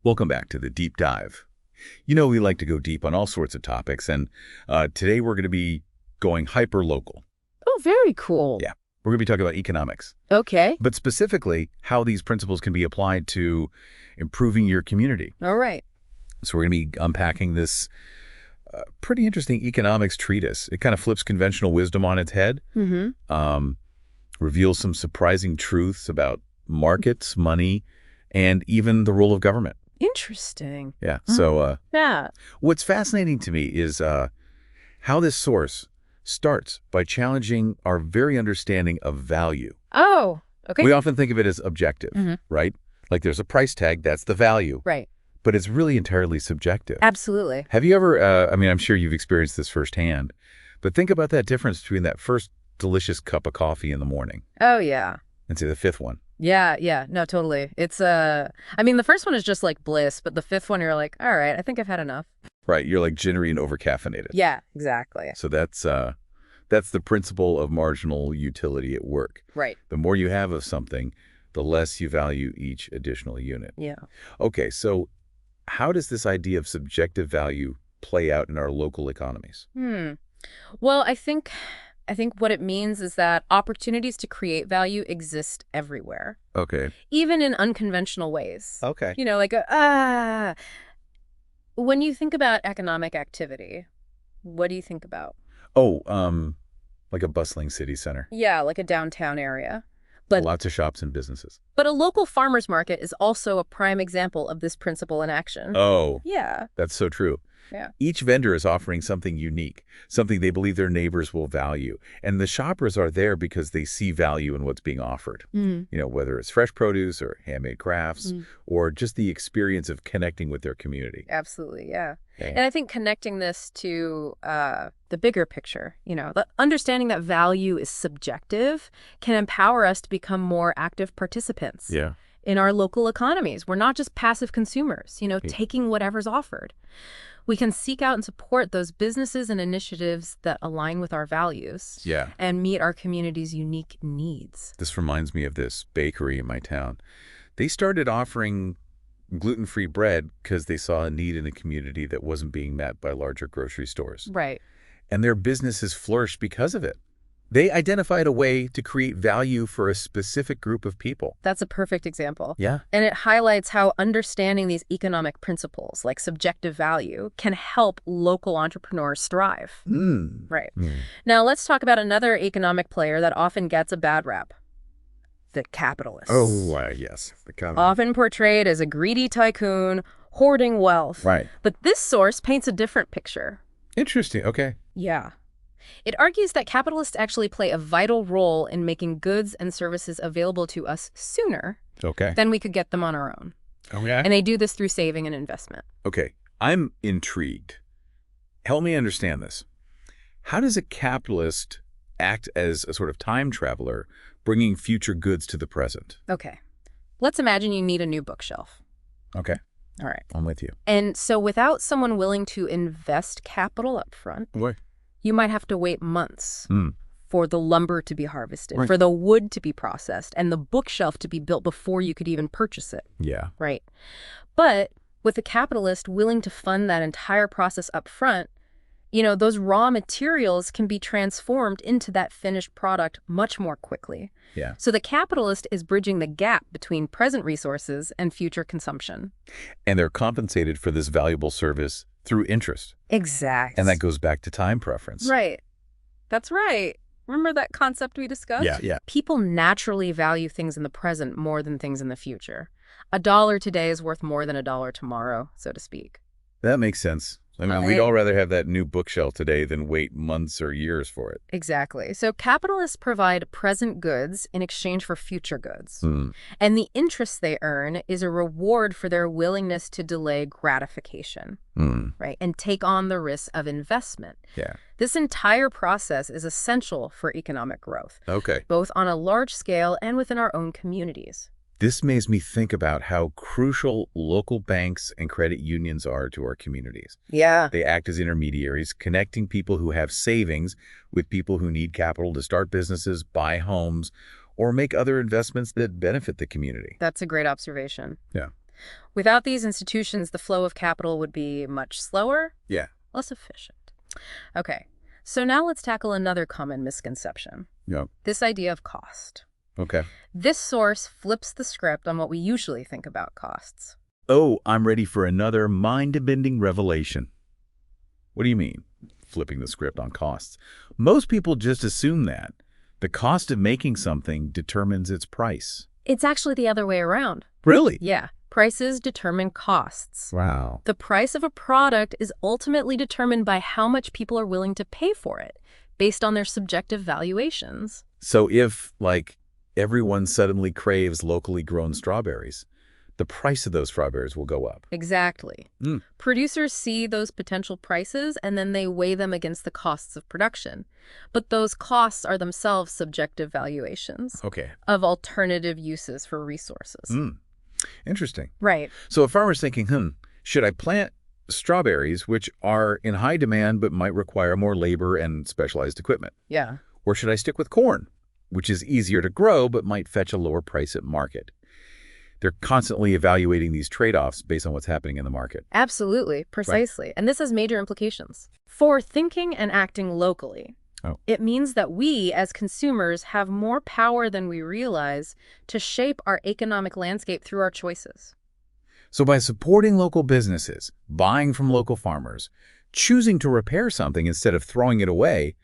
Welcome back to the Deep Dive. You know, we like to go deep on all sorts of topics, and today we're going to be going hyper-local. Oh, very cool. Yeah, we're going to be talking about economics, Okay. but specifically how these principles can be applied to improving your community. All right. So we're going to be unpacking this pretty interesting economics treatise. It kind of flips conventional wisdom on its head, reveals some surprising truths about markets, money, and even the role of government. Interesting. Yeah. So Yeah. what's fascinating to me is how this source starts by challenging our very understanding of value. Oh, okay. We often think of it as objective, right? Like there's a price tag, that's the value. Right. But it's really entirely subjective. Absolutely. Have you ever, I mean, I'm sure you've experienced this firsthand, but think about that difference between that first delicious cup of coffee in the morning Oh, yeah. and say the fifth one. Yeah. No, totally. It's, I mean, the first one is just like bliss, but the fifth one, you're like, all right, I think I've had enough. Right. You're like jittery and overcaffeinated. Yeah, exactly. So that's the principle of marginal utility at work. Right. The more you have of something, the less you value each additional unit. Yeah. Okay, so how does this idea of subjective value play out in our local economies? Well, I think what it means is that opportunities to create value exist everywhere, Okay. even in unconventional ways. Okay. You know, like when you think about economic activity, what do you think about? Oh, like a bustling city center. Yeah, like a downtown area. But Lots of shops and businesses. But a local farmer's market is also a prime example of this principle in action. Oh, Yeah. that's so true. Yeah. Each vendor is offering something unique, something they believe their neighbors will value. And the shoppers are there because they see value in what's being offered. You know, whether it's fresh produce or handmade crafts or just the experience of connecting with their community. Absolutely, yeah. Okay. And I think connecting this to the bigger picture, you know, the understanding that value is subjective can empower us to become more active participants Yeah. in our local economies. We're not just passive consumers, you know, taking whatever's offered. We can seek out and support those businesses and initiatives that align with our values Yeah. and meet our community's unique needs. This reminds me of this bakery in my town. They started offering gluten-free bread because they saw a need in the community that wasn't being met by larger grocery stores. Right. And their businesses flourished because of it. They identified a way to create value for a specific group of people. That's a perfect example. Yeah. And it highlights how understanding these economic principles, like subjective value, can help local entrepreneurs thrive. Right. Now, let's talk about another economic player that often gets a bad rap. The capitalist. Yes. The Often portrayed as a greedy tycoon, hoarding wealth. Right. But this source paints a different picture. Interesting. Okay. Yeah. It argues that capitalists actually play a vital role in making goods and services available to us sooner Okay. than we could get them on our own. Oh, yeah? And they do this through saving and investment. Okay. I'm intrigued. Help me understand this. How does a capitalist act as a sort of time traveler, bringing future goods to the present? Okay. Let's imagine you need a new bookshelf. Okay. All right. I'm with you. And so without someone willing to invest capital up front, What? you might have to wait months for the lumber to be harvested, Right. for the wood to be processed, and the bookshelf to be built before you could even purchase it. Yeah. Right. But with a capitalist willing to fund that entire process up front, you know, those raw materials can be transformed into that finished product much more quickly. Yeah. So the capitalist is bridging the gap between present resources and future consumption. And they're compensated for this valuable service through interest. Exactly. And that goes back to time preference. Right. That's right. Remember that concept we discussed? Yeah. People naturally value things in the present more than things in the future. $1 today is worth more than $1 tomorrow, so to speak. That makes sense. I mean, we'd all rather have that new bookshelf today than wait months or years for it. Exactly. So capitalists provide present goods in exchange for future goods. Hmm. And the interest they earn is a reward for their willingness to delay gratification, right? And take on the risk of investment. Yeah. This entire process is essential for economic growth, Okay. both on a large scale and within our own communities. This makes me think about how crucial local banks and credit unions are to our communities. Yeah. They act as intermediaries, connecting people who have savings with people who need capital to start businesses, buy homes, or make other investments that benefit the community. That's a great observation. Yeah. Without these institutions, the flow of capital would be much slower, Yeah. less efficient. Okay, so now let's tackle another common misconception. Yeah. This idea of cost. Okay. This source flips the script on what we usually think about costs. Oh, I'm ready for another mind-bending revelation. What do you mean, flipping the script on costs? Most people just assume that the cost of making something determines its price. It's actually the other way around. Really? Yeah, prices determine costs. Wow. The price of a product is ultimately determined by how much people are willing to pay for it, based on their subjective valuations. So if, like, everyone suddenly craves locally grown strawberries, the price of those strawberries will go up. Exactly. Producers see those potential prices and then they weigh them against the costs of production. But those costs are themselves subjective valuations of alternative uses for resources. Interesting. Right. So a farmer's thinking, should I plant strawberries, which are in high demand but might require more labor and specialized equipment? Yeah. Or should I stick with corn, which is easier to grow but might fetch a lower price at market? They're constantly evaluating these trade-offs based on what's happening in the market. Absolutely. Precisely. Right. And this has major implications. For thinking and acting locally, it means that we, as consumers, have more power than we realize to shape our economic landscape through our choices. So by supporting local businesses, buying from local farmers, choosing to repair something instead of throwing it away,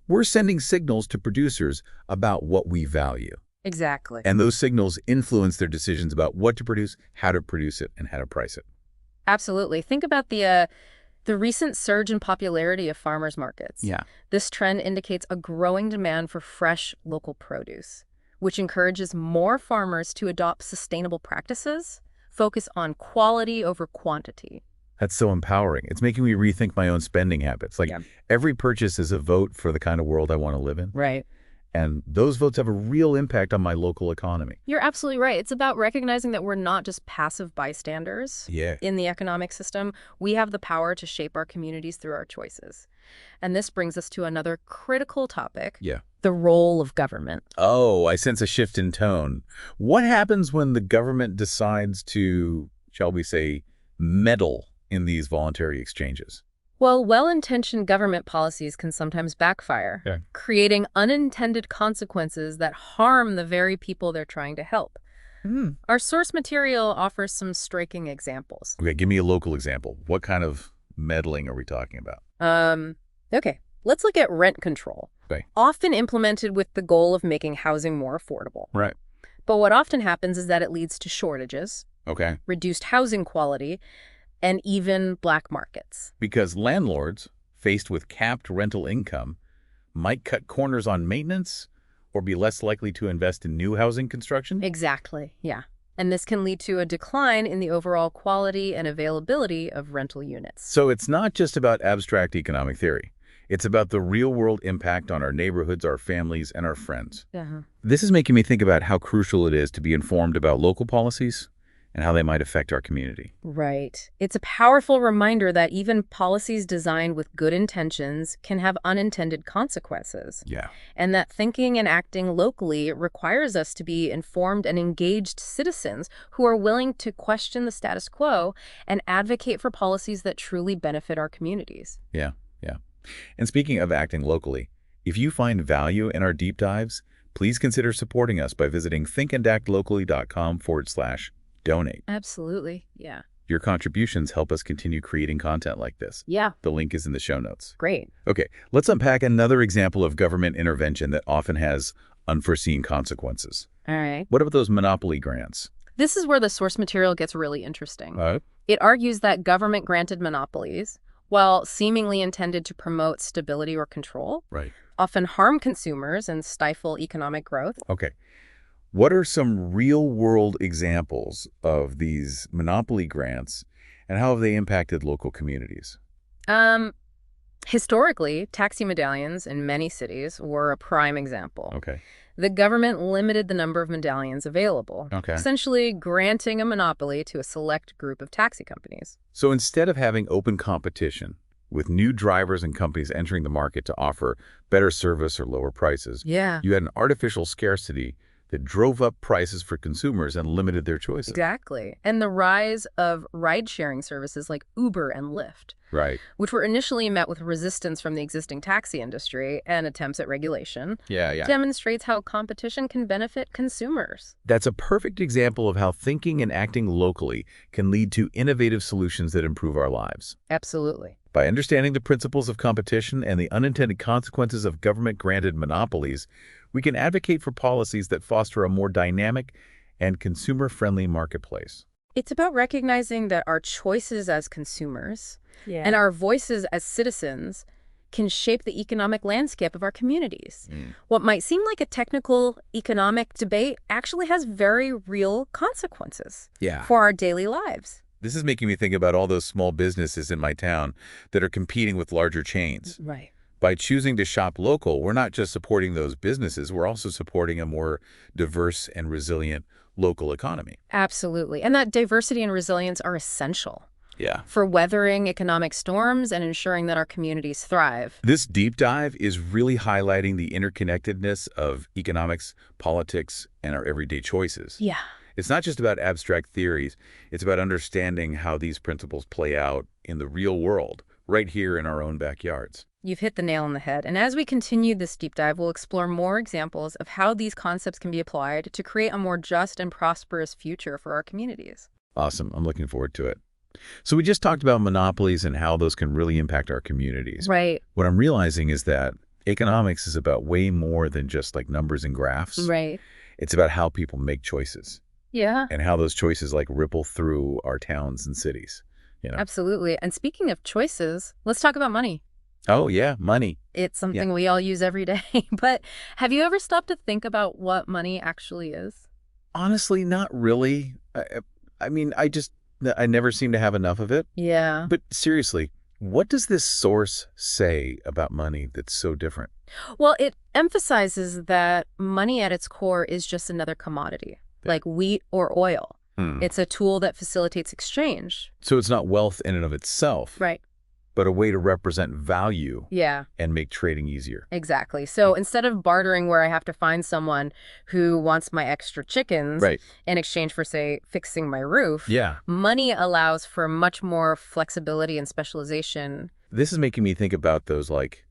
we're sending signals to producers about what we value. Exactly. And those signals influence their decisions about what to produce, how to produce it, and how to price it. Absolutely. Think about the recent surge in popularity of farmers markets. Yeah. This trend indicates a growing demand for fresh local produce, which encourages more farmers to adopt sustainable practices, focus on quality over quantity. That's so empowering. It's making me rethink my own spending habits. Like every purchase is a vote for the kind of world I want to live in. Right. And those votes have a real impact on my local economy. You're absolutely right. It's about recognizing that we're not just passive bystanders in the economic system. We have the power to shape our communities through our choices. And this brings us to another critical topic, the role of government. Oh, I sense a shift in tone. What happens when the government decides to, shall we say, meddle in these voluntary exchanges? Well, well-intentioned government policies can sometimes backfire, creating unintended consequences that harm the very people they're trying to help. Our source material offers some striking examples. Okay, give me a local example. What kind of meddling are we talking about? Okay, let's look at rent control. Often implemented with the goal of making housing more affordable. Right. But what often happens is that it leads to shortages, reduced housing quality, and even black markets. Because landlords, faced with capped rental income, might cut corners on maintenance or be less likely to invest in new housing construction? Exactly, yeah. And this can lead to a decline in the overall quality and availability of rental units. So it's not just about abstract economic theory. It's about the real-world impact on our neighborhoods, our families, and our friends. This is making me think about how crucial it is to be informed about local policies and how they might affect our community. Right. It's a powerful reminder that even policies designed with good intentions can have unintended consequences. And that thinking and acting locally requires us to be informed and engaged citizens who are willing to question the status quo and advocate for policies that truly benefit our communities. And speaking of acting locally, if you find value in our deep dives, please consider supporting us by visiting thinkandactlocally.com/donate. Absolutely, Your contributions help us continue creating content like this. The link is in the show notes. Great. Okay, let's unpack another example of government intervention that often has unforeseen consequences. All right. What about those monopoly grants? This is where the source material gets really interesting. It argues that government-granted monopolies, while seemingly intended to promote stability or control, often harm consumers and stifle economic growth. Okay. What are some real-world examples of these monopoly grants, and how have they impacted local communities? Historically, taxi medallions in many cities were a prime example. The government limited the number of medallions available, essentially granting a monopoly to a select group of taxi companies. So instead of having open competition, with new drivers and companies entering the market to offer better service or lower prices, you had an artificial scarcity that drove up prices for consumers and limited their choices. Exactly. And the rise of ride-sharing services like Uber and Lyft, Right. which were initially met with resistance from the existing taxi industry and attempts at regulation, Yeah. demonstrates how competition can benefit consumers. That's a perfect example of how thinking and acting locally can lead to innovative solutions that improve our lives. Absolutely. By understanding the principles of competition and the unintended consequences of government-granted monopolies, we can advocate for policies that foster a more dynamic and consumer-friendly marketplace. It's about recognizing that our choices as consumers and our voices as citizens can shape the economic landscape of our communities. What might seem like a technical economic debate actually has very real consequences for our daily lives. This is making me think about all those small businesses in my town that are competing with larger chains. Right. By choosing to shop local, we're not just supporting those businesses, we're also supporting a more diverse and resilient local economy. Absolutely. And that diversity and resilience are essential Yeah. for weathering economic storms and ensuring that our communities thrive. This deep dive is really highlighting the interconnectedness of economics, politics, and our everyday choices. Yeah. It's not just about abstract theories, it's about understanding how these principles play out in the real world, right here in our own backyards. You've hit the nail on the head. And as we continue this deep dive, we'll explore more examples of how these concepts can be applied to create a more just and prosperous future for our communities. Awesome. I'm looking forward to it. So we just talked about monopolies and how those can really impact our communities. Right. What I'm realizing is that economics is about way more than just like numbers and graphs. Right. It's about how people make choices. Yeah. And how those choices like ripple through our towns and cities. Absolutely. And speaking of choices, let's talk about money. Oh, yeah, money. It's something we all use every day. But have you ever stopped to think about what money actually is? Honestly, not really. I mean, I never seem to have enough of it. Yeah. But seriously, what does this source say about money that's so different? Well, it emphasizes that money at its core is just another commodity, like wheat or oil. It's a tool that facilitates exchange. So it's not wealth in and of itself. Right. But a way to represent value Yeah. and make trading easier. Exactly. So instead of bartering where I have to find someone who wants my extra chickens in exchange for, say, fixing my roof, money allows for much more flexibility and specialization. This is making me think about those like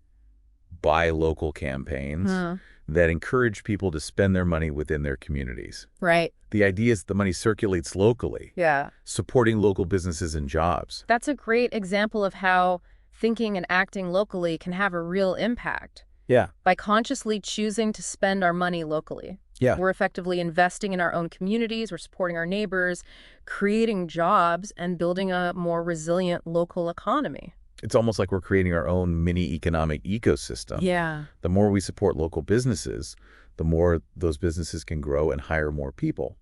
buy local campaigns that encourage people to spend their money within their communities. Right. The idea is the money circulates locally, supporting local businesses and jobs. That's a great example of how thinking and acting locally can have a real impact. Yeah. By consciously choosing to spend our money locally. Yeah. We're effectively investing in our own communities, we're supporting our neighbors, creating jobs, and building a more resilient local economy. It's almost like we're creating our own mini economic ecosystem. Yeah. The more we support local businesses, the more those businesses can grow and hire more people,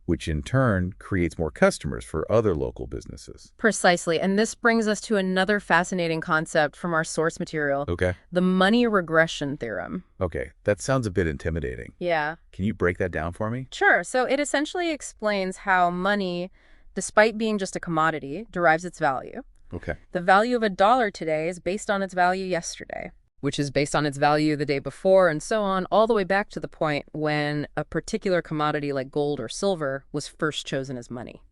which in turn creates more customers for other local businesses. Precisely. And this brings us to another fascinating concept from our source material. Okay. The money regression theorem. Okay. That sounds a bit intimidating. Yeah. Can you break that down for me? Sure. So it essentially explains how money, despite being just a commodity, derives its value. Okay. The value of $1 today is based on its value yesterday, which is based on its value the day before, and so on, all the way back to the point when a particular commodity like gold or silver was first chosen as money.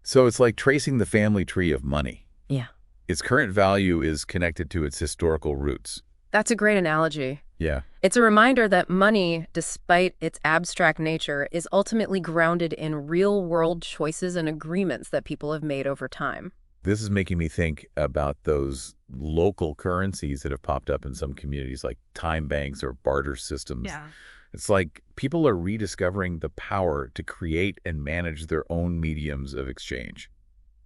So it's like tracing the family tree of money. Yeah. Its current value is connected to its historical roots. That's a great analogy. Yeah. It's a reminder that money, despite its abstract nature, is ultimately grounded in real-world choices and agreements that people have made over time. This is making me think about those local currencies that have popped up in some communities like time banks or barter systems. Yeah. It's like people are rediscovering the power to create and manage their own mediums of exchange.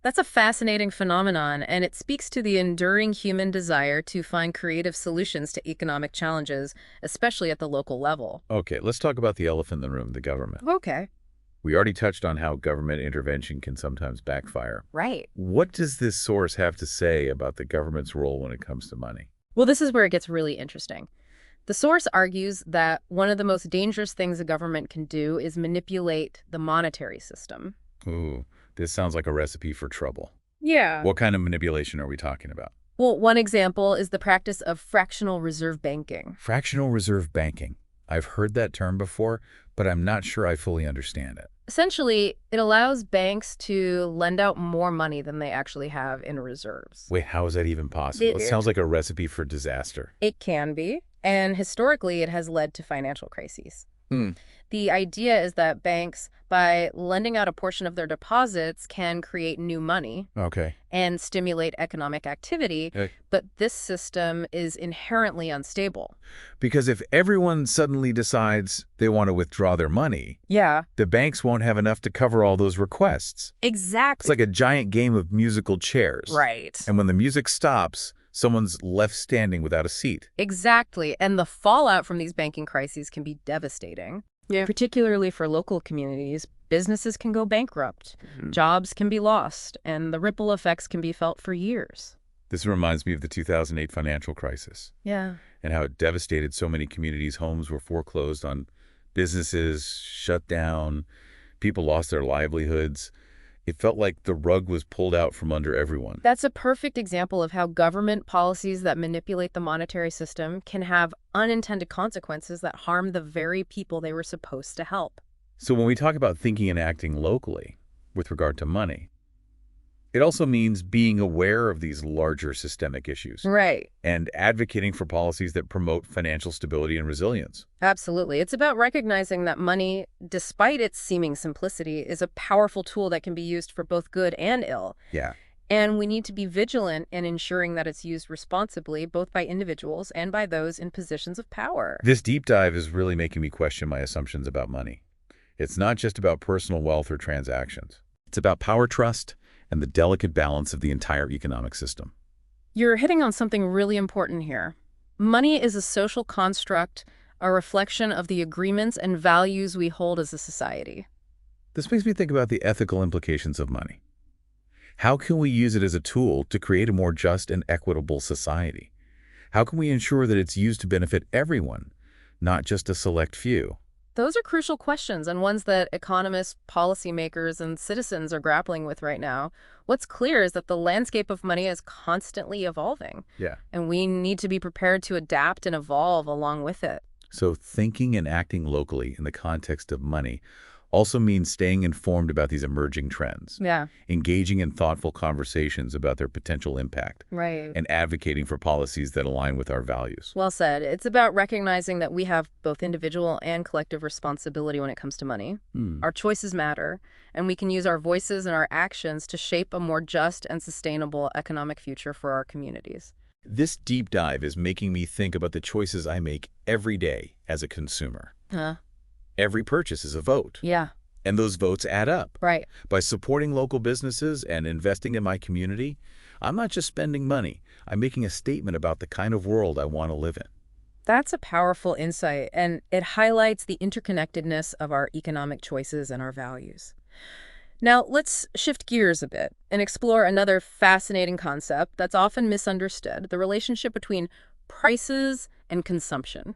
That's a fascinating phenomenon, and it speaks to the enduring human desire to find creative solutions to economic challenges, especially at the local level. Okay, let's talk about the elephant in the room, the government. Okay. We already touched on how government intervention can sometimes backfire. Right. What does this source have to say about the government's role when it comes to money? Well, this is where it gets really interesting. The source argues that one of the most dangerous things a government can do is manipulate the monetary system. Ooh, this sounds like a recipe for trouble. Yeah. What kind of manipulation are we talking about? Well, one example is the practice of fractional reserve banking. Fractional reserve banking. I've heard that term before, but I'm not sure I fully understand it. Essentially, it allows banks to lend out more money than they actually have in reserves. Wait, how is that even possible? It sounds like a recipe for disaster. It can be, and historically it has led to financial crises. Hmm. The idea is that banks, by lending out a portion of their deposits, can create new money and stimulate economic activity, but this system is inherently unstable. Because if everyone suddenly decides they want to withdraw their money, the banks won't have enough to cover all those requests. Exactly. It's like a giant game of musical chairs. Right. And when the music stops, someone's left standing without a seat. Exactly. And the fallout from these banking crises can be devastating. Particularly for local communities, businesses can go bankrupt, jobs can be lost, and the ripple effects can be felt for years. This reminds me of the 2008 financial crisis. And how it devastated so many communities. Homes were foreclosed on, businesses shut down, people lost their livelihoods. It felt like the rug was pulled out from under everyone. That's a perfect example of how government policies that manipulate the monetary system can have unintended consequences that harm the very people they were supposed to help. So when we talk about thinking and acting locally with regard to money, it also means being aware of these larger systemic issues. Right. And advocating for policies that promote financial stability and resilience. Absolutely. It's about recognizing that money, despite its seeming simplicity, is a powerful tool that can be used for both good and ill. And we need to be vigilant in ensuring that it's used responsibly, both by individuals and by those in positions of power. This deep dive is really making me question my assumptions about money. It's not just about personal wealth or transactions. It's about power trust and the delicate balance of the entire economic system. You're hitting on something really important here. Money is a social construct, a reflection of the agreements and values we hold as a society. This makes me think about the ethical implications of money. How can we use it as a tool to create a more just and equitable society? How can we ensure that it's used to benefit everyone, not just a select few? Those are crucial questions and ones that economists, policymakers, and citizens are grappling with right now. What's clear is that the landscape of money is constantly evolving. And we need to be prepared to adapt and evolve along with it. So thinking and acting locally in the context of money also means staying informed about these emerging trends. Engaging in thoughtful conversations about their potential impact. And advocating for policies that align with our values. Well said. It's about recognizing that we have both individual and collective responsibility when it comes to money. Our choices matter, and we can use our voices and our actions to shape a more just and sustainable economic future for our communities. This deep dive is making me think about the choices I make every day as a consumer. Every purchase is a vote. And those votes add up. By supporting local businesses and investing in my community, I'm not just spending money. I'm making a statement about the kind of world I want to live in. That's a powerful insight, and it highlights the interconnectedness of our economic choices and our values. Now, let's shift gears a bit and explore another fascinating concept that's often misunderstood, the relationship between prices and consumption.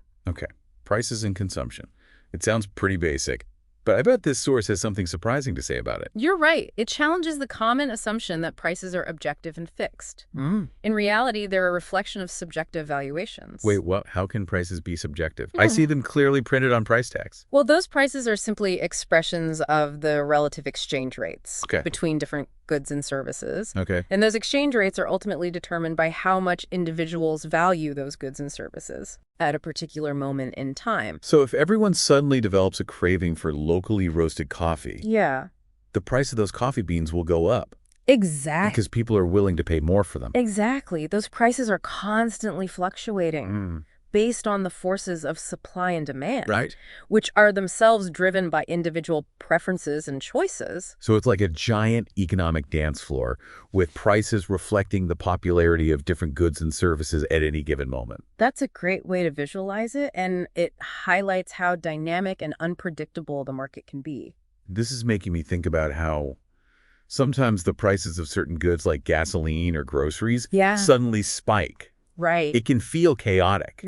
Prices and consumption. It sounds pretty basic, but I bet this source has something surprising to say about it. You're right. It challenges the common assumption that prices are objective and fixed. In reality, they're a reflection of subjective valuations. Wait, what? How can prices be subjective? I see them clearly printed on price tags. Well, those prices are simply expressions of the relative exchange rates between different goods and services. And those exchange rates are ultimately determined by how much individuals value those goods and services at a particular moment in time. So if everyone suddenly develops a craving for locally roasted coffee, the price of those coffee beans will go up. Exactly. Because people are willing to pay more for them. Exactly. Those prices are constantly fluctuating based on the forces of supply and demand, which are themselves driven by individual preferences and choices. So it's like a giant economic dance floor with prices reflecting the popularity of different goods and services at any given moment. That's a great way to visualize it, and it highlights how dynamic and unpredictable the market can be. This is making me think about how sometimes the prices of certain goods like gasoline or groceries suddenly spike. It can feel chaotic.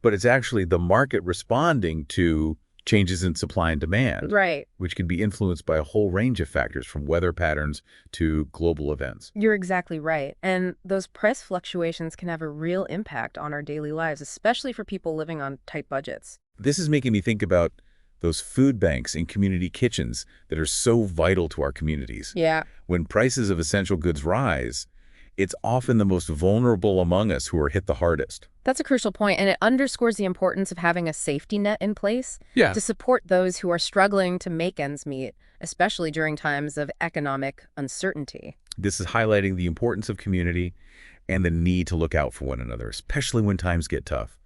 But it's actually the market responding to changes in supply and demand. Which can be influenced by a whole range of factors, from weather patterns to global events. You're exactly right. And those price fluctuations can have a real impact on our daily lives, especially for people living on tight budgets. This is making me think about Those food banks and community kitchens that are so vital to our communities. Yeah. When prices of essential goods rise, it's often the most vulnerable among us who are hit the hardest. That's a crucial point, and it underscores the importance of having a safety net in place Yeah. to support those who are struggling to make ends meet, especially during times of economic uncertainty. This is highlighting the importance of community and the need to look out for one another, especially when times get tough.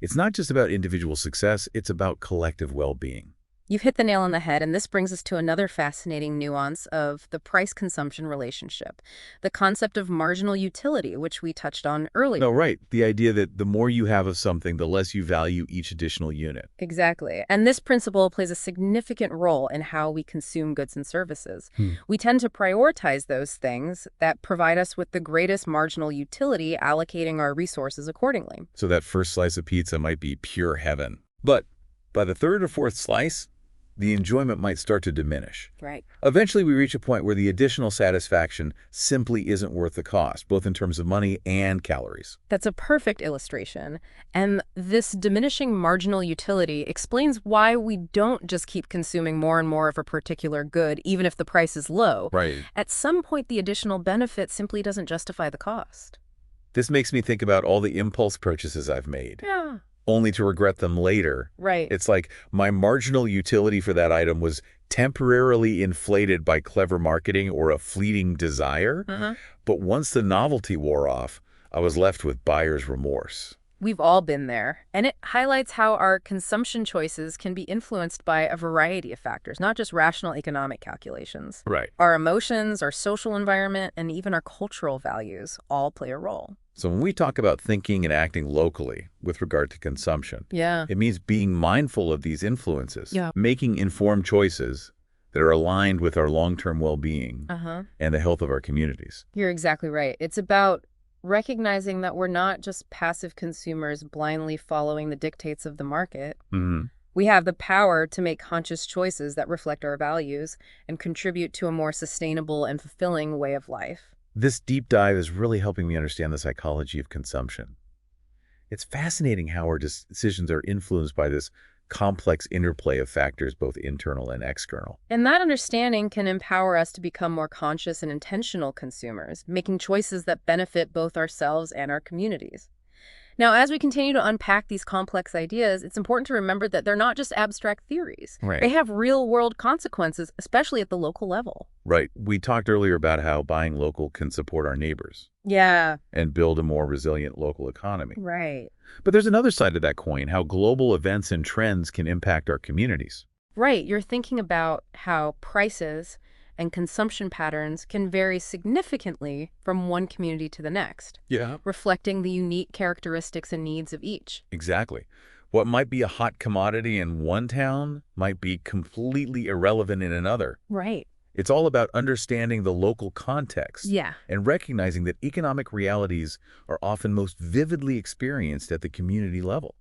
It's not just about individual success, it's about collective well-being. You've hit the nail on the head, and this brings us to another fascinating nuance of the price-consumption relationship, the concept of marginal utility, which we touched on earlier. No, right. The idea that the more you have of something, the less you value each additional unit. Exactly. And this principle plays a significant role in how we consume goods and services. We tend to prioritize those things that provide us with the greatest marginal utility, allocating our resources accordingly. So that first slice of pizza might be pure heaven. But by the third or fourth slice, the enjoyment might start to diminish. Right. Eventually, we reach a point where the additional satisfaction simply isn't worth the cost, both in terms of money and calories. That's a perfect illustration. And this diminishing marginal utility explains why we don't just keep consuming more and more of a particular good, even if the price is low. Right. At some point, the additional benefit simply doesn't justify the cost. This makes me think about all the impulse purchases I've made. Yeah. Only to regret them later. Right. It's like my marginal utility for that item was temporarily inflated by clever marketing or a fleeting desire. But once the novelty wore off, I was left with buyer's remorse. We've all been there, and it highlights how our consumption choices can be influenced by a variety of factors, not just rational economic calculations. Right. Our emotions, our social environment, and even our cultural values all play a role. So when we talk about thinking and acting locally with regard to consumption, Yeah. it means being mindful of these influences, Yeah. making informed choices that are aligned with our long-term well-being and the health of our communities. You're exactly right. It's about recognizing that we're not just passive consumers blindly following the dictates of the market. We have the power to make conscious choices that reflect our values and contribute to a more sustainable and fulfilling way of life. This deep dive is really helping me understand the psychology of consumption. It's fascinating how our decisions are influenced by this complex interplay of factors, both internal and external. And that understanding can empower us to become more conscious and intentional consumers, making choices that benefit both ourselves and our communities. Now, as we continue to unpack these complex ideas, it's important to remember that they're not just abstract theories. Right. They have real-world consequences, especially at the local level. Right. We talked earlier about how buying local can support our neighbors Yeah. and build a more resilient local economy. Right. But there's another side of that coin, how global events and trends can impact our communities. Right. You're thinking about how prices and consumption patterns can vary significantly from one community to the next, Yeah. reflecting the unique characteristics and needs of each. Exactly. What might be a hot commodity in one town might be completely irrelevant in another. Right. It's all about understanding the local context Yeah. and recognizing that economic realities are often most vividly experienced at the community level.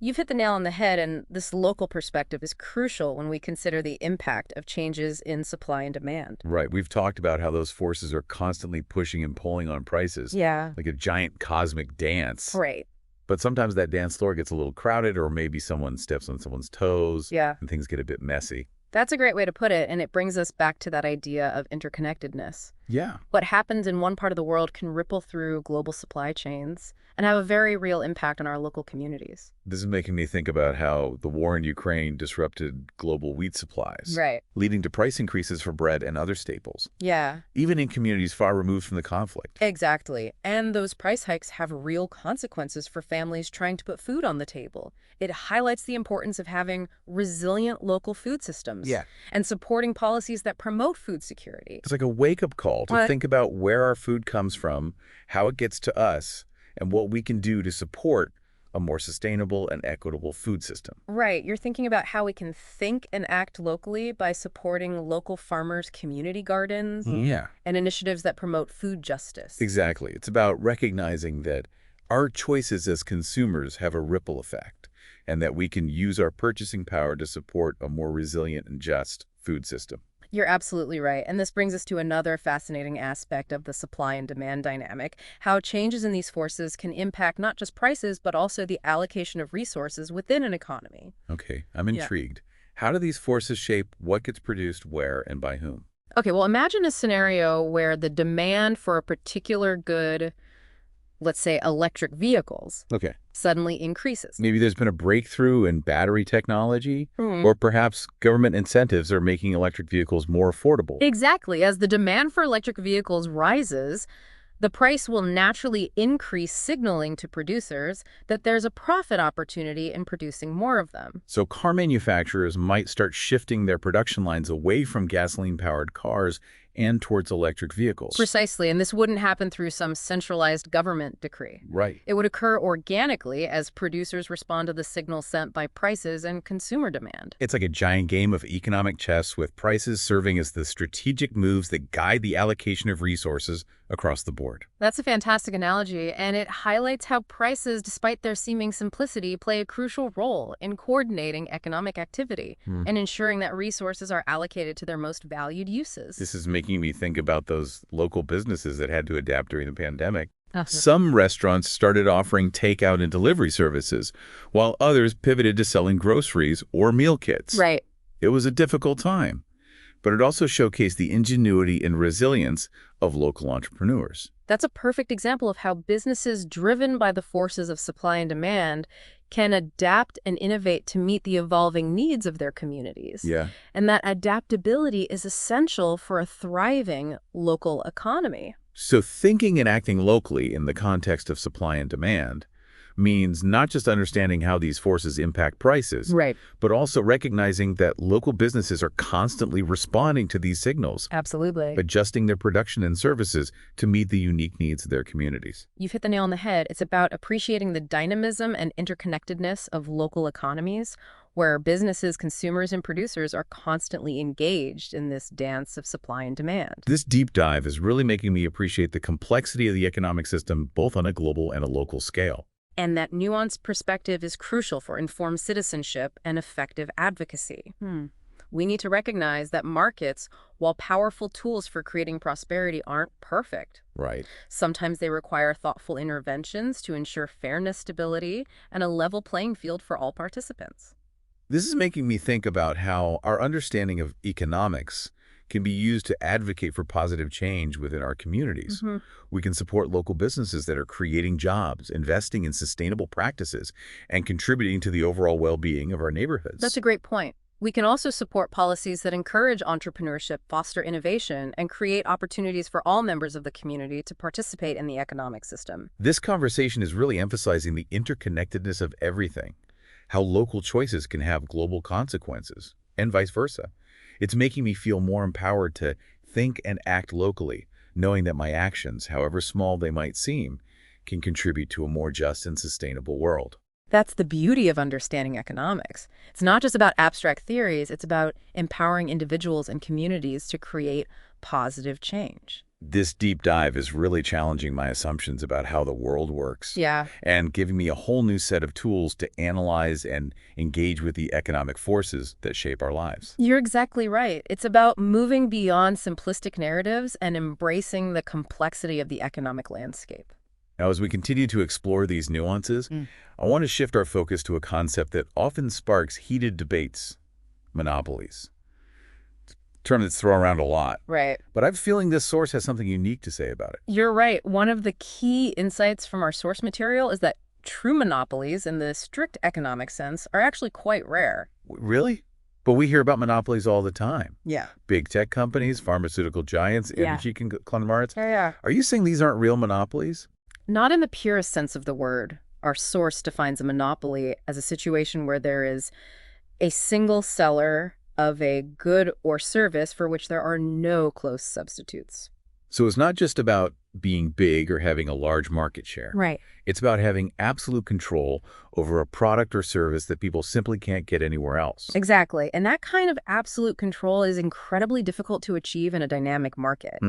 You've hit the nail on the head, and this local perspective is crucial when we consider the impact of changes in supply and demand. Right. We've talked about how those forces are constantly pushing and pulling on prices. Yeah. Like a giant cosmic dance. Right. But sometimes that dance floor gets a little crowded, or maybe someone steps on someone's toes. Yeah. And things get a bit messy. That's a great way to put it, and it brings us back to that idea of interconnectedness. Yeah. What happens in one part of the world can ripple through global supply chains and have a very real impact on our local communities. This is making me think about how the war in Ukraine disrupted global wheat supplies, Right. leading to price increases for bread and other staples, Yeah, even in communities far removed from the conflict. exactly. And those price hikes have real consequences for families trying to put food on the table. It highlights the importance of having resilient local food systems and supporting policies that promote food security. It's like a wake-up call to think about where our food comes from, how it gets to us, and what we can do to support a more sustainable and equitable food system. Right. You're thinking about how we can think and act locally by supporting local farmers' community gardens Yeah. and initiatives that promote food justice. Exactly. It's about recognizing that our choices as consumers have a ripple effect, and that we can use our purchasing power to support a more resilient and just food system. You're absolutely right. And this brings us to another fascinating aspect of the supply and demand dynamic, how changes in these forces can impact not just prices, but also the allocation of resources within an economy. Okay, I'm intrigued. How do these forces shape what gets produced where and by whom? Okay, well, imagine a scenario where the demand for a particular good, let's say electric vehicles, Okay. suddenly increases. Maybe there's been a breakthrough in battery technology, Hmm. or perhaps government incentives are making electric vehicles more affordable. Exactly. As the demand for electric vehicles rises, the price will naturally increase, signaling to producers that there's a profit opportunity in producing more of them. So car manufacturers might start shifting their production lines away from gasoline-powered cars and towards electric vehicles. Precisely, and this wouldn't happen through some centralized government decree. Right. It would occur organically as producers respond to the signals sent by prices and consumer demand. It's like a giant game of economic chess with prices serving as the strategic moves that guide the allocation of resources across the board. That's a fantastic analogy, and it highlights how prices, despite their seeming simplicity, play a crucial role in coordinating economic activity and ensuring that resources are allocated to their most valued uses. This is making me think about those local businesses that had to adapt during the pandemic. Some restaurants started offering takeout and delivery services, while others pivoted to selling groceries or meal kits. Right. It was a difficult time, but it also showcased the ingenuity and resilience of local entrepreneurs. That's a perfect example of how businesses driven by the forces of supply and demand can adapt and innovate to meet the evolving needs of their communities. Yeah. And that adaptability is essential for a thriving local economy. So thinking and acting locally in the context of supply and demand means not just understanding how these forces impact prices, Right. but also recognizing that local businesses are constantly responding to these signals, Absolutely. adjusting their production and services to meet the unique needs of their communities. You've hit the nail on the head. It's about appreciating the dynamism and interconnectedness of local economies, where businesses, consumers, and producers are constantly engaged in this dance of supply and demand. This deep dive is really making me appreciate the complexity of the economic system, both on a global and a local scale. And that nuanced perspective is crucial for informed citizenship and effective advocacy. We need to recognize that markets, while powerful tools for creating prosperity, aren't perfect. Right. Sometimes they require thoughtful interventions to ensure fairness, stability, and a level playing field for all participants. This is making me think about how our understanding of economics can be used to advocate for positive change within our communities. We can support local businesses that are creating jobs, investing in sustainable practices, and contributing to the overall well-being of our neighborhoods. That's a great point. We can also support policies that encourage entrepreneurship, foster innovation, and create opportunities for all members of the community to participate in the economic system. This conversation is really emphasizing the interconnectedness of everything, how local choices can have global consequences, and vice versa. It's making me feel more empowered to think and act locally, knowing that my actions, however small they might seem, can contribute to a more just and sustainable world. That's the beauty of understanding economics. It's not just about abstract theories, it's about empowering individuals and communities to create positive change. This deep dive is really challenging my assumptions about how the world works. Yeah. And giving me a whole new set of tools to analyze and engage with the economic forces that shape our lives. You're exactly right. It's about moving beyond simplistic narratives and embracing the complexity of the economic landscape. Now, as we continue to explore these nuances, I want to shift our focus to a concept that often sparks heated debates: monopolies. Term that's thrown around a lot. Right. But I'm feeling this source has something unique to say about it. You're right. One of the key insights from our source material is that true monopolies, in the strict economic sense, are actually quite rare. Really? But we hear about monopolies all the time. Yeah. Big tech companies, pharmaceutical giants, energy conglomerates. Yeah. Are you saying these aren't real monopolies? Not in the purest sense of the word. Our source defines a monopoly as a situation where there is a single seller of a good or service for which there are no close substitutes. So it's not just about being big or having a large market share. Right. It's about having absolute control over a product or service that people simply can't get anywhere else. Exactly. And that kind of absolute control is incredibly difficult to achieve in a dynamic market,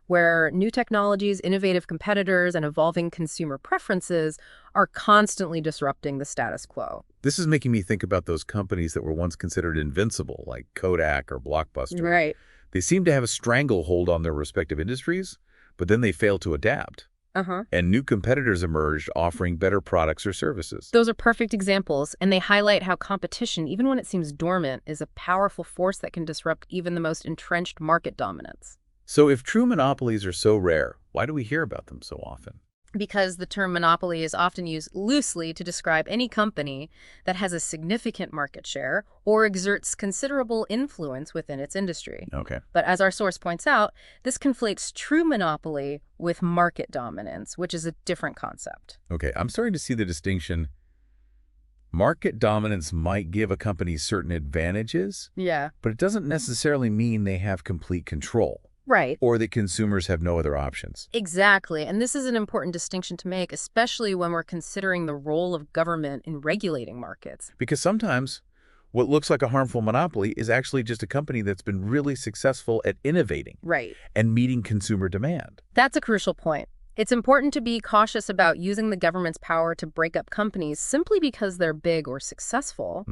where new technologies, innovative competitors, and evolving consumer preferences are constantly disrupting the status quo. This is making me think about those companies that were once considered invincible, like Kodak or Blockbuster. Right. They seem to have a stranglehold on their respective industries, but then they fail to adapt. and new competitors emerged offering better products or services. Those are perfect examples, and they highlight how competition, even when it seems dormant, is a powerful force that can disrupt even the most entrenched market dominance. So if true monopolies are so rare, why do we hear about them so often? Because the term monopoly is often used loosely to describe any company that has a significant market share or exerts considerable influence within its industry. Okay. But as our source points out, this conflates true monopoly with market dominance, which is a different concept. Okay, I'm starting to see the distinction. Market dominance might give a company certain advantages, Yeah. but it doesn't necessarily mean they have complete control. Right. Or that consumers have no other options. Exactly. And this is an important distinction to make, especially when we're considering the role of government in regulating markets. Because sometimes what looks like a harmful monopoly is actually just a company that's been really successful at innovating Right. and meeting consumer demand. That's a crucial point. It's important to be cautious about using the government's power to break up companies simply because they're big or successful.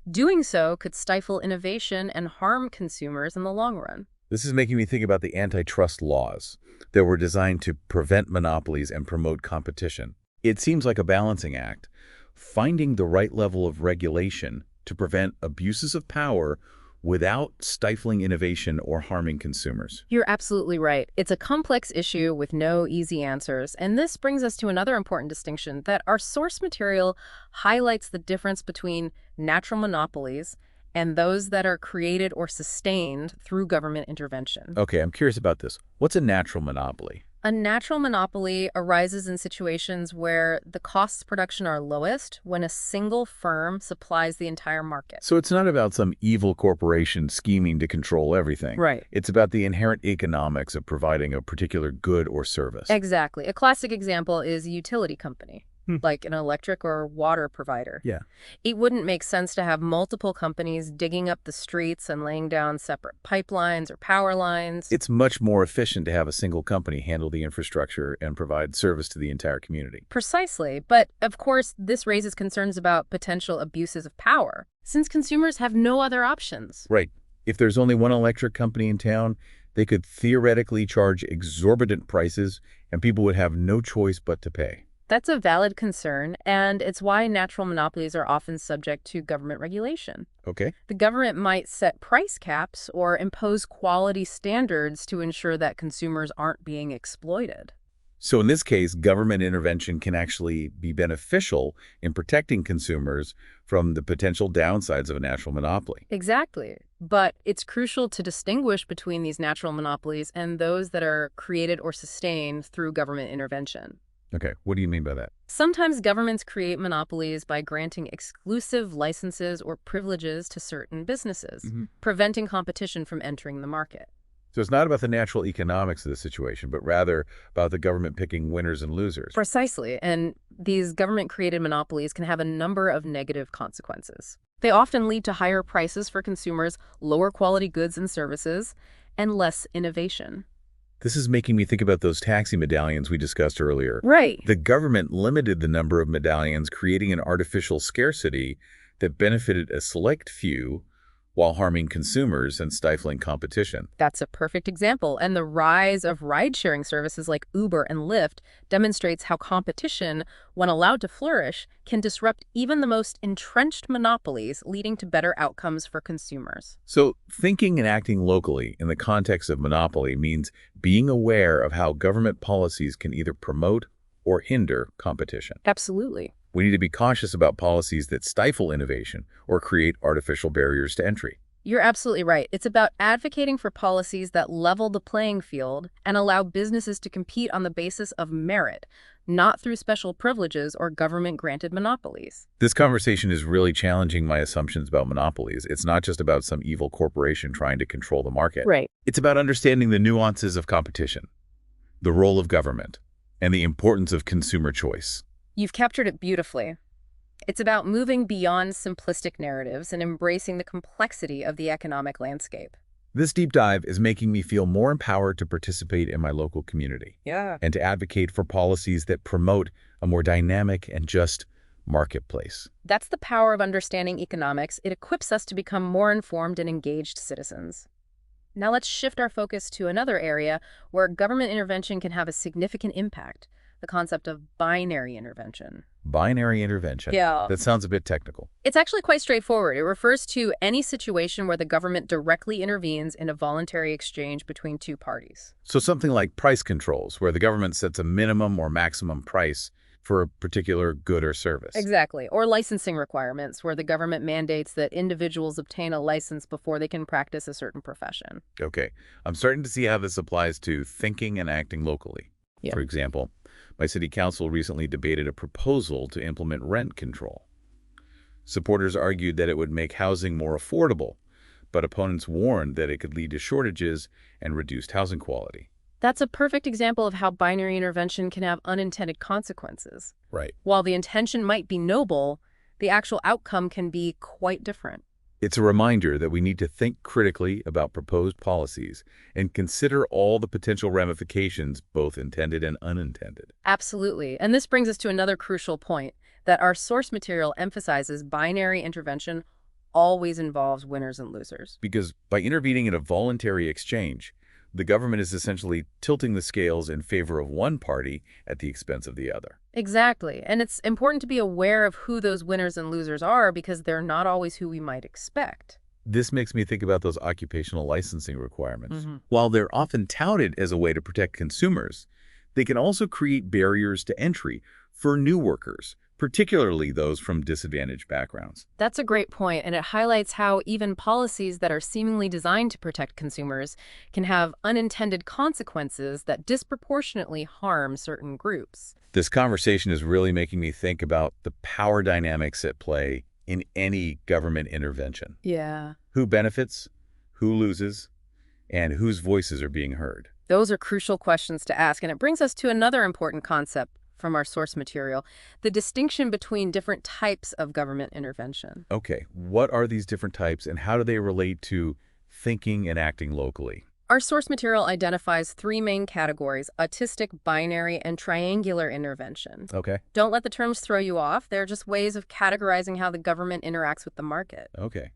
Doing so could stifle innovation and harm consumers in the long run. This is making me think about the antitrust laws that were designed to prevent monopolies and promote competition. It seems like a balancing act, finding the right level of regulation to prevent abuses of power without stifling innovation or harming consumers. You're absolutely right. It's a complex issue with no easy answers. And this brings us to another important distinction, that our source material highlights the difference between natural monopolies and those that are created or sustained through government intervention. Okay, I'm curious about this. What's a natural monopoly? A natural monopoly arises in situations where the costs of production are lowest, when a single firm supplies the entire market. So it's not about some evil corporation scheming to control everything. Right. It's about the inherent economics of providing a particular good or service. Exactly. A classic example is a utility company, like an electric or water provider. Yeah. It wouldn't make sense to have multiple companies digging up the streets and laying down separate pipelines or power lines. It's much more efficient to have a single company handle the infrastructure and provide service to the entire community. Precisely. But of course, this raises concerns about potential abuses of power, since consumers have no other options. Right. If there's only one electric company in town, they could theoretically charge exorbitant prices and people would have no choice but to pay. That's a valid concern, and it's why natural monopolies are often subject to government regulation. Okay. The government might set price caps or impose quality standards to ensure that consumers aren't being exploited. So in this case, government intervention can actually be beneficial in protecting consumers from the potential downsides of a natural monopoly. Exactly. But it's crucial to distinguish between these natural monopolies and those that are created or sustained through government intervention. Okay, what do you mean by that? Sometimes governments create monopolies by granting exclusive licenses or privileges to certain businesses, preventing competition from entering the market. So it's not about the natural economics of the situation, but rather about the government picking winners and losers. Precisely, and these government-created monopolies can have a number of negative consequences. They often lead to higher prices for consumers, lower quality goods and services, and less innovation. This is making me think about those taxi medallions we discussed earlier. Right. The government limited the number of medallions, creating an artificial scarcity that benefited a select few while harming consumers and stifling competition. That's a perfect example, and the rise of ride-sharing services like Uber and Lyft demonstrates how competition, when allowed to flourish, can disrupt even the most entrenched monopolies, leading to better outcomes for consumers. So thinking and acting locally in the context of monopoly means being aware of how government policies can either promote or hinder competition. Absolutely. We need to be cautious about policies that stifle innovation or create artificial barriers to entry. You're absolutely right. It's about advocating for policies that level the playing field and allow businesses to compete on the basis of merit, not through special privileges or government-granted monopolies. This conversation is really challenging my assumptions about monopolies. It's not just about some evil corporation trying to control the market. Right. It's about understanding the nuances of competition, the role of government, and the importance of consumer choice. You've captured it beautifully. It's about moving beyond simplistic narratives and embracing the complexity of the economic landscape. This deep dive is making me feel more empowered to participate in my local community. Yeah. And to advocate for policies that promote a more dynamic and just marketplace. That's the power of understanding economics. It equips us to become more informed and engaged citizens. Now let's shift our focus to another area where government intervention can have a significant impact, the concept of binary intervention. Binary intervention. Yeah. That sounds a bit technical. It's actually quite straightforward. It refers to any situation where the government directly intervenes in a voluntary exchange between two parties. So something like price controls, where the government sets a minimum or maximum price for a particular good or service. Exactly. Or licensing requirements, where the government mandates that individuals obtain a license before they can practice a certain profession. Okay. I'm starting to see how this applies to thinking and acting locally. Yeah. For example, my city council recently debated a proposal to implement rent control. Supporters argued that it would make housing more affordable, but opponents warned that it could lead to shortages and reduced housing quality. That's a perfect example of how binary intervention can have unintended consequences. Right. While the intention might be noble, the actual outcome can be quite different. It's a reminder that we need to think critically about proposed policies and consider all the potential ramifications, both intended and unintended. Absolutely. And this brings us to another crucial point, that our source material emphasizes binary intervention always involves winners and losers. Because by intervening in a voluntary exchange, the government is essentially tilting the scales in favor of one party at the expense of the other. Exactly. And it's important to be aware of who those winners and losers are because they're not always who we might expect. This makes me think about those occupational licensing requirements. While they're often touted as a way to protect consumers, they can also create barriers to entry for new workers, particularly those from disadvantaged backgrounds. That's a great point, and it highlights how even policies that are seemingly designed to protect consumers can have unintended consequences that disproportionately harm certain groups. This conversation is really making me think about the power dynamics at play in any government intervention. Yeah. Who benefits, who loses, and whose voices are being heard. Those are crucial questions to ask, and it brings us to another important concept from our source material, the distinction between different types of government intervention. Okay, what are these different types and how do they relate to thinking and acting locally? Our source material identifies three main categories: autistic, binary, and triangular intervention. Okay. Don't let the terms throw you off. They're just ways of categorizing how the government interacts with the market. Okay.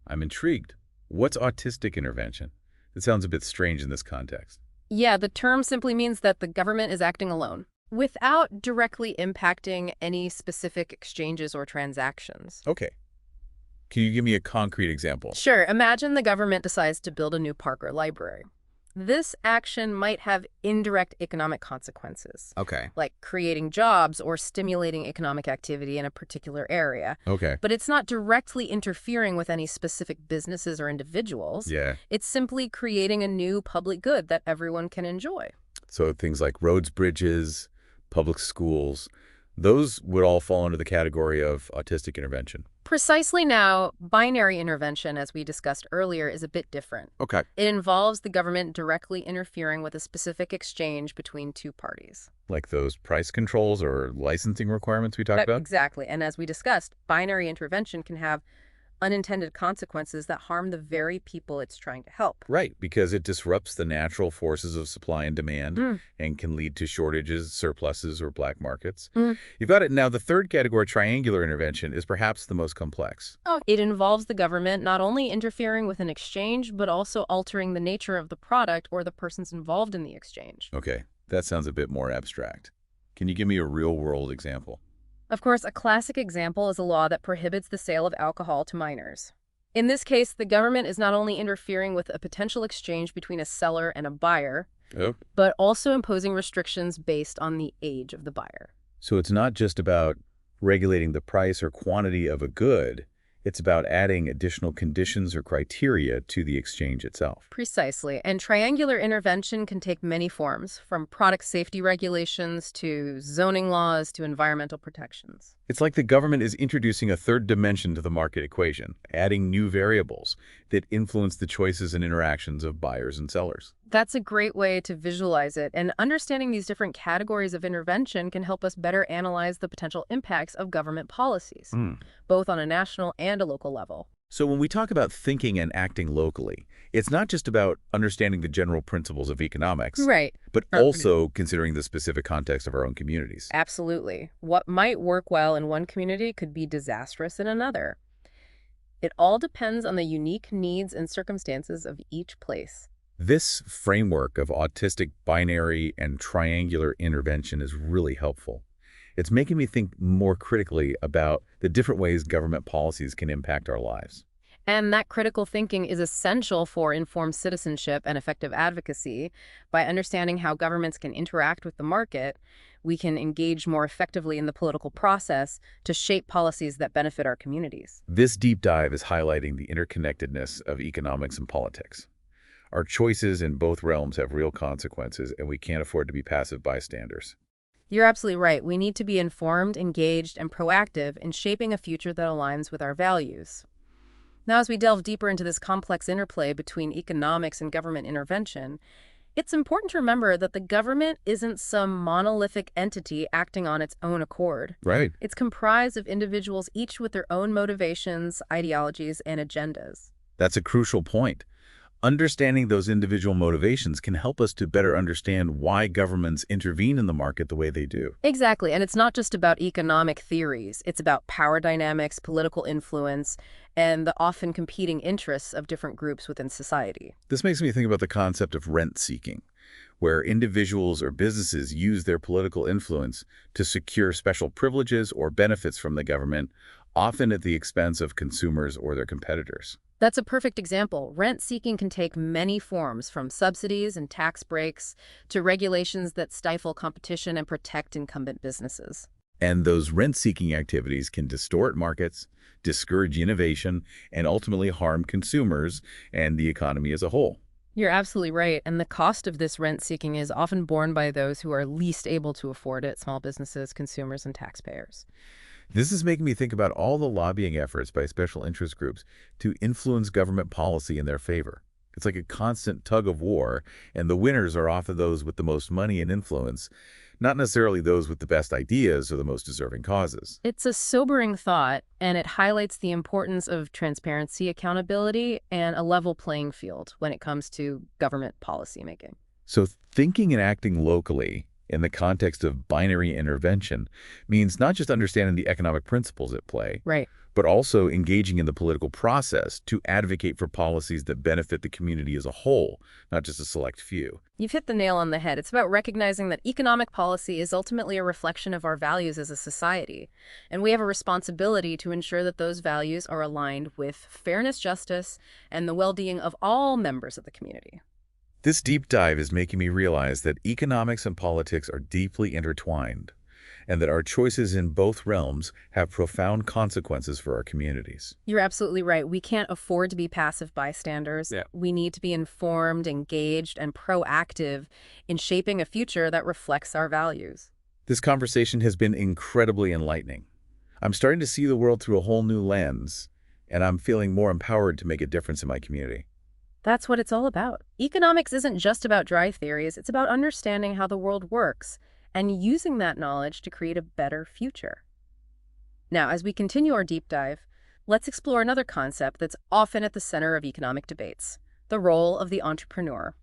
I'm intrigued. What's autistic intervention? It sounds a bit strange in this context. Yeah, the term simply means that the government is acting alone, without directly impacting any specific exchanges or transactions. Okay. Can you give me a concrete example? Sure. Imagine the government decides to build a new park or library. This action might have indirect economic consequences. Okay. Like creating jobs or stimulating economic activity in a particular area. Okay. But it's not directly interfering with any specific businesses or individuals. Yeah. It's simply creating a new public good that everyone can enjoy. So things like roads, bridges, public schools, those would all fall under the category of autistic intervention. Precisely. Now, binary intervention, as we discussed earlier, is a bit different. Okay. It involves the government directly interfering with a specific exchange between two parties. Like those price controls or licensing requirements we talked about? Exactly. And as we discussed, binary intervention can have unintended consequences that harm the very people it's trying to help. Right, because it disrupts the natural forces of supply and demand and can lead to shortages, surpluses, or black markets. You've got it. Now, the third category, triangular intervention, is perhaps the most complex. It involves the government not only interfering with an exchange, but also altering the nature of the product or the persons involved in the exchange. Okay, that sounds a bit more abstract. Can you give me a real-world example? Of course, a classic example is a law that prohibits the sale of alcohol to minors. In this case, the government is not only interfering with a potential exchange between a seller and a buyer, but also imposing restrictions based on the age of the buyer. So it's not just about regulating the price or quantity of a good, it's about adding additional conditions or criteria to the exchange itself. Precisely. And triangular intervention can take many forms, from product safety regulations to zoning laws to environmental protections. It's like the government is introducing a third dimension to the market equation, adding new variables that influence the choices and interactions of buyers and sellers. That's a great way to visualize it, and understanding these different categories of intervention can help us better analyze the potential impacts of government policies, both on a national and a local level. So when we talk about thinking and acting locally, it's not just about understanding the general principles of economics, right, but also considering the specific context of our own communities. Absolutely. What might work well in one community could be disastrous in another. It all depends on the unique needs and circumstances of each place. This framework of autistic binary and triangular intervention is really helpful. It's making me think more critically about the different ways government policies can impact our lives. And that critical thinking is essential for informed citizenship and effective advocacy. By understanding how governments can interact with the market, we can engage more effectively in the political process to shape policies that benefit our communities. This deep dive is highlighting the interconnectedness of economics and politics. Our choices in both realms have real consequences, and we can't afford to be passive bystanders. You're absolutely right. We need to be informed, engaged, and proactive in shaping a future that aligns with our values. Now, as we delve deeper into this complex interplay between economics and government intervention, it's important to remember that the government isn't some monolithic entity acting on its own accord. Right. It's comprised of individuals, each with their own motivations, ideologies, and agendas. That's a crucial point. Understanding those individual motivations can help us to better understand why governments intervene in the market the way they do. Exactly, and it's not just about economic theories. It's about power dynamics, political influence, and the often competing interests of different groups within society. This makes me think about the concept of rent-seeking, where individuals or businesses use their political influence to secure special privileges or benefits from the government, often at the expense of consumers or their competitors. That's a perfect example. Rent-seeking can take many forms, from subsidies and tax breaks to regulations that stifle competition and protect incumbent businesses. And those rent-seeking activities can distort markets, discourage innovation, and ultimately harm consumers and the economy as a whole. You're absolutely right. And the cost of this rent-seeking is often borne by those who are least able to afford it: small businesses, consumers, and taxpayers. This is making me think about all the lobbying efforts by special interest groups to influence government policy in their favor. It's like a constant tug of war, and the winners are often those with the most money and influence, not necessarily those with the best ideas or the most deserving causes. It's a sobering thought, and it highlights the importance of transparency, accountability, and a level playing field when it comes to government policymaking. So thinking and acting locally in the context of binary intervention means not just understanding the economic principles at play, Right. but also engaging in the political process to advocate for policies that benefit the community as a whole, not just a select few. You've hit the nail on the head. It's about recognizing that economic policy is ultimately a reflection of our values as a society, and we have a responsibility to ensure that those values are aligned with fairness, justice, and the well-being of all members of the community. This deep dive is making me realize that economics and politics are deeply intertwined, and that our choices in both realms have profound consequences for our communities. You're absolutely right. We can't afford to be passive bystanders. Yeah. We need to be informed, engaged, and proactive in shaping a future that reflects our values. This conversation has been incredibly enlightening. I'm starting to see the world through a whole new lens, and I'm feeling more empowered to make a difference in my community. That's what it's all about. Economics isn't just about dry theories. It's about understanding how the world works and using that knowledge to create a better future. Now, as we continue our deep dive, let's explore another concept that's often at the center of economic debates: the role of the entrepreneur.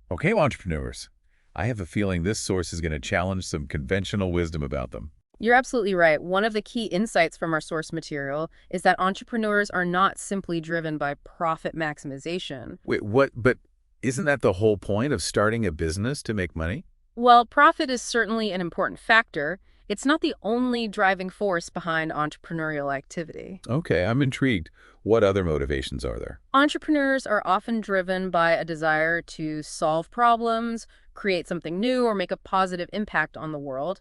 Okay, entrepreneurs, I have a feeling this source is going to challenge some conventional wisdom about them. You're absolutely right. One of the key insights from our source material is that entrepreneurs are not simply driven by profit maximization. Wait, what? But isn't that the whole point of starting a business, to make money? While profit is certainly an important factor, it's not the only driving force behind entrepreneurial activity. Okay, I'm intrigued. What other motivations are there? Entrepreneurs are often driven by a desire to solve problems, create something new, or make a positive impact on the world.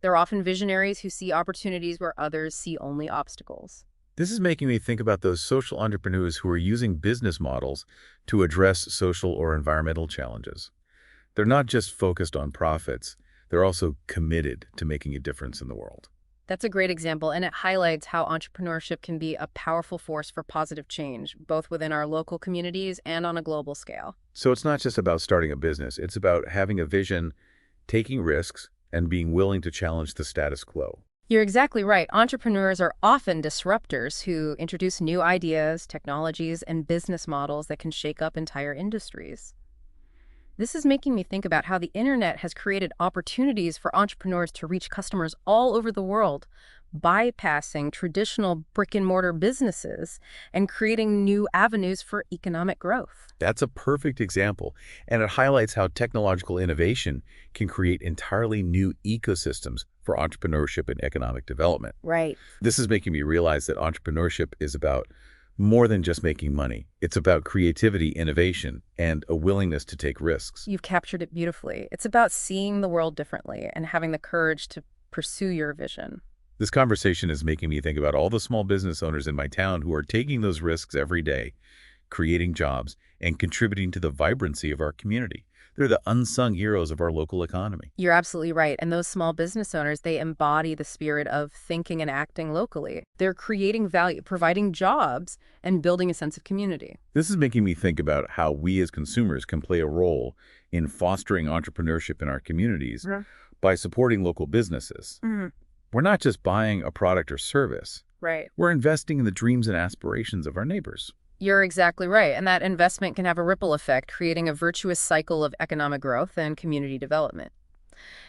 They're often visionaries who see opportunities where others see only obstacles. This is making me think about those social entrepreneurs who are using business models to address social or environmental challenges. They're not just focused on profits, they're also committed to making a difference in the world. That's a great example, and it highlights how entrepreneurship can be a powerful force for positive change, both within our local communities and on a global scale. So it's not just about starting a business, it's about having a vision, taking risks, and being willing to challenge the status quo. You're exactly right. Entrepreneurs are often disruptors who introduce new ideas, technologies, and business models that can shake up entire industries. This is making me think about how the internet has created opportunities for entrepreneurs to reach customers all over the world, bypassing traditional brick-and-mortar businesses and creating new avenues for economic growth. That's a perfect example, and it highlights how technological innovation can create entirely new ecosystems for entrepreneurship and economic development. Right. This is making me realize that entrepreneurship is about more than just making money. It's about creativity, innovation, and a willingness to take risks. You've captured it beautifully. It's about seeing the world differently and having the courage to pursue your vision. This conversation is making me think about all the small business owners in my town who are taking those risks every day, creating jobs, and contributing to the vibrancy of our community. They're the unsung heroes of our local economy. You're absolutely right. And those small business owners, they embody the spirit of thinking and acting locally. They're creating value, providing jobs, and building a sense of community. This is making me think about how we as consumers can play a role in fostering entrepreneurship in our communities by supporting local businesses. We're not just buying a product or service. Right. We're investing in the dreams and aspirations of our neighbors. You're exactly right. And that investment can have a ripple effect, creating a virtuous cycle of economic growth and community development.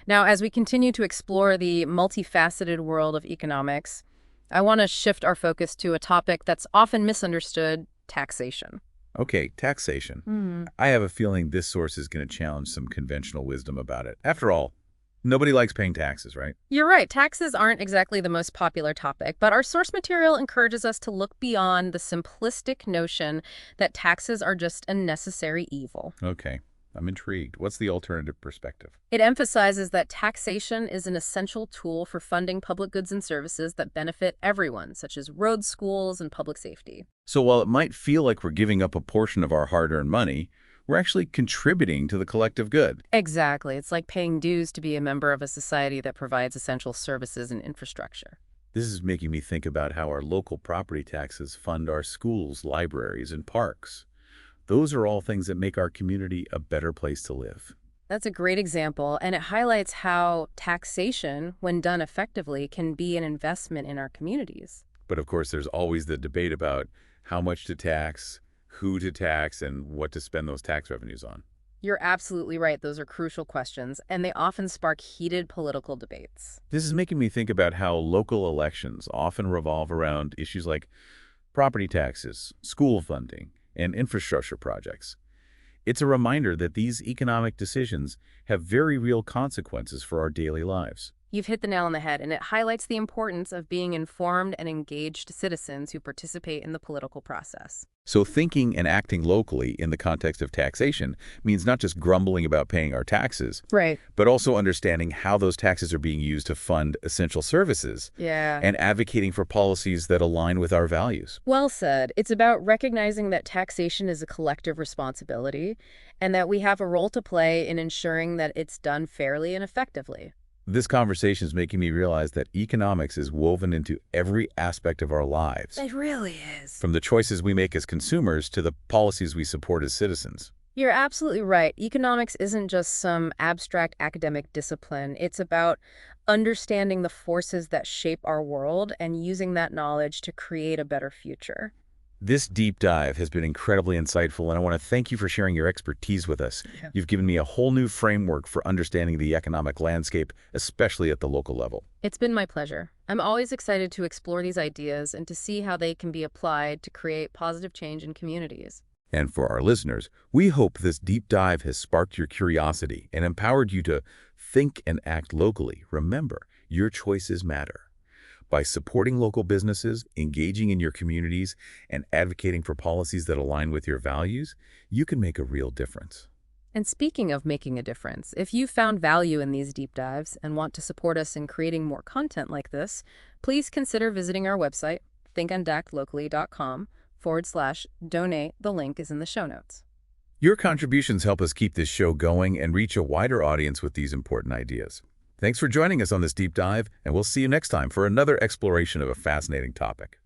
Now, as we continue to explore the multifaceted world of economics, I want to shift our focus to a topic that's often misunderstood: taxation. Okay, taxation. I have a feeling this source is going to challenge some conventional wisdom about it. After all, nobody likes paying taxes, right? You're right. Taxes aren't exactly the most popular topic, but our source material encourages us to look beyond the simplistic notion that taxes are just a necessary evil. Okay, I'm intrigued. What's the alternative perspective? It emphasizes that taxation is an essential tool for funding public goods and services that benefit everyone, such as roads, schools, and public safety. So while it might feel like we're giving up a portion of our hard-earned money, we're actually contributing to the collective good. Exactly. It's like paying dues to be a member of a society that provides essential services and infrastructure. This is making me think about how our local property taxes fund our schools, libraries, and parks. Those are all things that make our community a better place to live. That's a great example, and it highlights how taxation, when done effectively, can be an investment in our communities. But of course, there's always the debate about how much to tax, who to tax, and what to spend those tax revenues on. You're absolutely right. Those are crucial questions, and they often spark heated political debates. This is making me think about how local elections often revolve around issues like property taxes, school funding, and infrastructure projects. It's a reminder that these economic decisions have very real consequences for our daily lives. You've hit the nail on the head, and it highlights the importance of being informed and engaged citizens who participate in the political process. So thinking and acting locally in the context of taxation means not just grumbling about paying our taxes, Right. but also understanding how those taxes are being used to fund essential services and advocating for policies that align with our values. Well said. It's about recognizing that taxation is a collective responsibility and that we have a role to play in ensuring that it's done fairly and effectively. This conversation is making me realize that economics is woven into every aspect of our lives, It really is. from the choices we make as consumers to the policies we support as citizens. You're absolutely right. Economics isn't just some abstract academic discipline. It's about understanding the forces that shape our world and using that knowledge to create a better future. This deep dive has been incredibly insightful, and I want to thank you for sharing your expertise with us. You've given me a whole new framework for understanding the economic landscape, especially at the local level. It's been my pleasure. I'm always excited to explore these ideas and to see how they can be applied to create positive change in communities. And for our listeners, we hope this deep dive has sparked your curiosity and empowered you to think and act locally. Remember, your choices matter. By supporting local businesses, engaging in your communities, and advocating for policies that align with your values, you can make a real difference. And speaking of making a difference, if you found value in these deep dives and want to support us in creating more content like this, please consider visiting our website, thinkandactlocally.com/donate. The link is in the show notes. Your contributions help us keep this show going and reach a wider audience with these important ideas. Thanks for joining us on this deep dive, and we'll see you next time for another exploration of a fascinating topic.